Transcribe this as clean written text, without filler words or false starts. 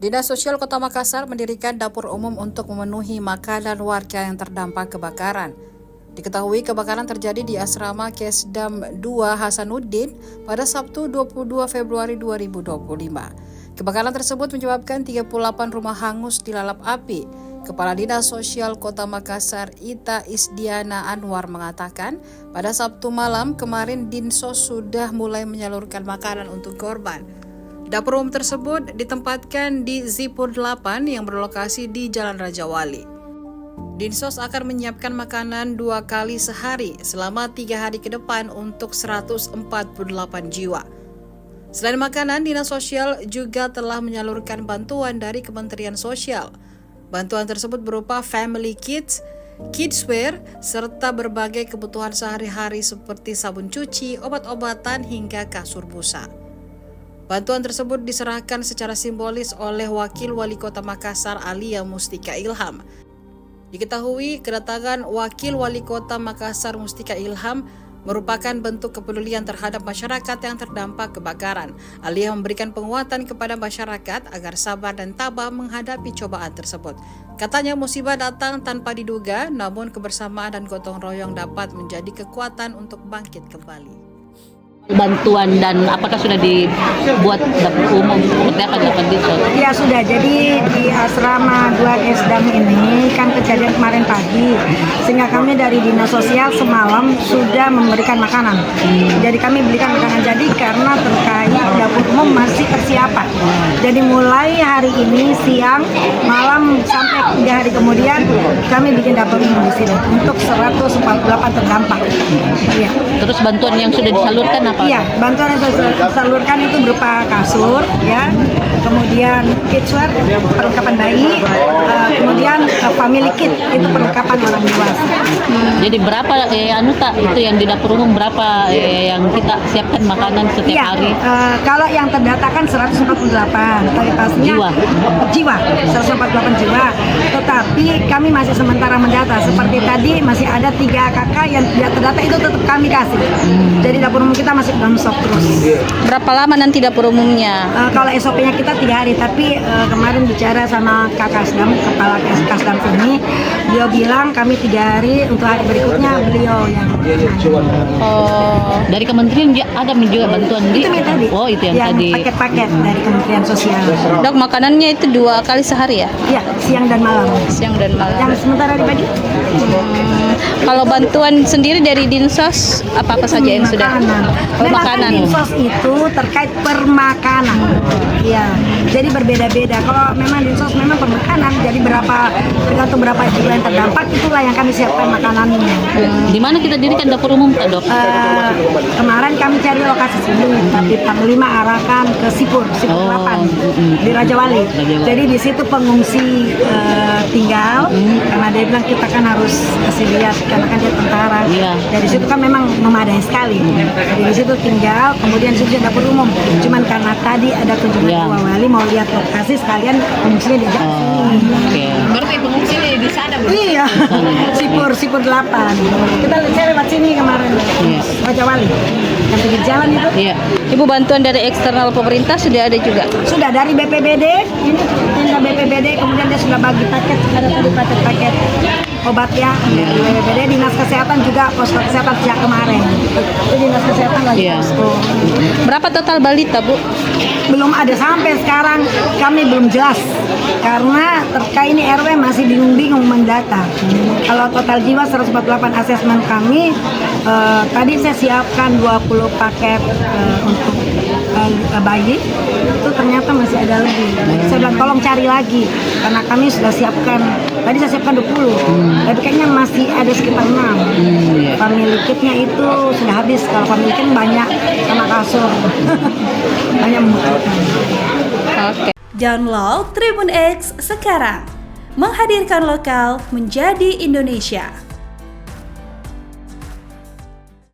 Dinas Sosial Kota Makassar mendirikan dapur umum untuk memenuhi makanan warga yang terdampak kebakaran. Diketahui kebakaran terjadi di Asrama Kesdam 2 Hasanuddin pada Sabtu 22 Februari 2025. Kebakaran tersebut menyebabkan 38 rumah hangus dilalap api. Kepala Dinas Sosial Kota Makassar Ita Isdiana Anwar mengatakan, pada Sabtu malam kemarin Dinsos sudah mulai menyalurkan makanan untuk korban. Dapur umum tersebut ditempatkan di Zipur 8 yang berlokasi di Jalan Raja Wali. Dinsos akan menyiapkan makanan 2 kali sehari selama 3 hari ke depan untuk 148 jiwa. Selain makanan, Dinas Sosial juga telah menyalurkan bantuan dari Kementerian Sosial. Bantuan tersebut berupa family kits, kidswear, serta berbagai kebutuhan sehari-hari seperti sabun cuci, obat-obatan, hingga kasur busa. Bantuan tersebut diserahkan secara simbolis oleh Wakil Wali Kota Makassar Alia Mustika Ilham. Diketahui kedatangan Wakil Wali Kota Makassar Mustika Ilham merupakan bentuk kepedulian terhadap masyarakat yang terdampak kebakaran. Alia memberikan penguatan kepada masyarakat agar sabar dan tabah menghadapi cobaan tersebut. Katanya musibah datang tanpa diduga, namun kebersamaan dan gotong royong dapat menjadi kekuatan untuk bangkit kembali. Bantuan dan apakah sudah dibuat dapur umum seperti apa dapat Dinsos? Ya sudah, jadi di Asrama 2 Kesdam ini kan kejadian kemarin pagi, sehingga kami dari Dinas Sosial semalam sudah memberikan makanan. Jadi kami belikan makanan jadi karena terkait dapur umum masih persiapan. Jadi mulai hari ini siang, malam sampai 3 hari kemudian kami bikin dapur umum di sini untuk 148 terdampak. Ya. Terus bantuan yang sudah disalurkan apa? Iya, bantuan yang disalurkan itu berupa kasur, ya, kemudian kidswear, perlengkapan bayi, kemudian family kit, itu perlengkapan orang dewasa. Jadi berapa itu yang di dapur umum berapa yang kita siapkan makanan setiap hari? Kalau yang terdatakan 148, tapi pastinya jiwa 148 jiwa. Tetapi kami masih sementara mendata. Seperti tadi masih ada 3 kakak yang tidak terdata, itu tetap kami kasih. Jadi dapur umum kita masih dalam stok terus. Berapa lama nanti dapur umumnya? Kalau SOP-nya kita 3 hari, tapi kemarin bicara sama Kak Kasdam, kepala Kasdam ini, beliau bilang kami 3 hari, untuk hari berikutnya beliau yang. Oh, dari kementerian ada juga bantuan itu yang tadi. Oh, itu yang tadi. Paket-paket dari Kementerian Sosial. Dok, makanannya itu 2 kali sehari ya? Iya, siang dan malam. Siang dan malam. Yang sementara dibagi. Kalau bantuan sendiri dari Dinsos apa saja yang sudah? Makanan. Dinsos itu terkait permakanan. Iya. Jadi berbeda-beda. Kalau memang Dinsos memang permakanan, jadi tergantung berapa jiwa yang terdampak, itulah yang kami siapkan makanannya. Di mana kita dirikan dapur umum, Dok? Kemarin kami cari lokasi sini, tapi Panglima arahkan ke Sipur 8 di Raja Wali. Jadi di situ pengungsi tinggal, karena dia bilang kita kan harus kasih lihat karena kan dia tentara. Dari situ kan memang memadai sekali. Jadi di situ tinggal, kemudian di situ dapur umum. Cuman karena tadi ada kunjungan Pak Wali mau lihat lokasi, sekalian pengungsinya diajak sini. Berarti pengungsinya di sana? Iya, Sipur 8. Saya lewat sini kemarin, Raja Wali. Yang pinggir jalan itu. Iya. Ibu, bantuan dari eksternal pemerintah sudah ada juga? Sudah dari BPBD, ini tenda BPBD, kemudian dia sudah bagi paket, ada tadi paket obat ya. Dari BPBD, Dinas Kesehatan juga posko kesehatan sejak kemarin. Itu Dinas Kesehatan lagi posko. Berapa total balita, Bu? Belum ada sampai sekarang, kami belum jelas. Karena terkait ini RW masih bingung-bingung mendata. Kalau total jiwa 148 asesmen kami, tadi saya siapkan 20 paket untuk bayi, itu ternyata masih ada lebih. Saya bilang tolong cari lagi, karena kami sudah siapkan, tadi saya siapkan 20, tapi kayaknya masih ada sekitar 6. Family kitnya itu sudah habis, kalau family kit banyak sama kasur, banyak membutuhkan. Oke. Download Tribun X sekarang, menghadirkan lokal menjadi Indonesia.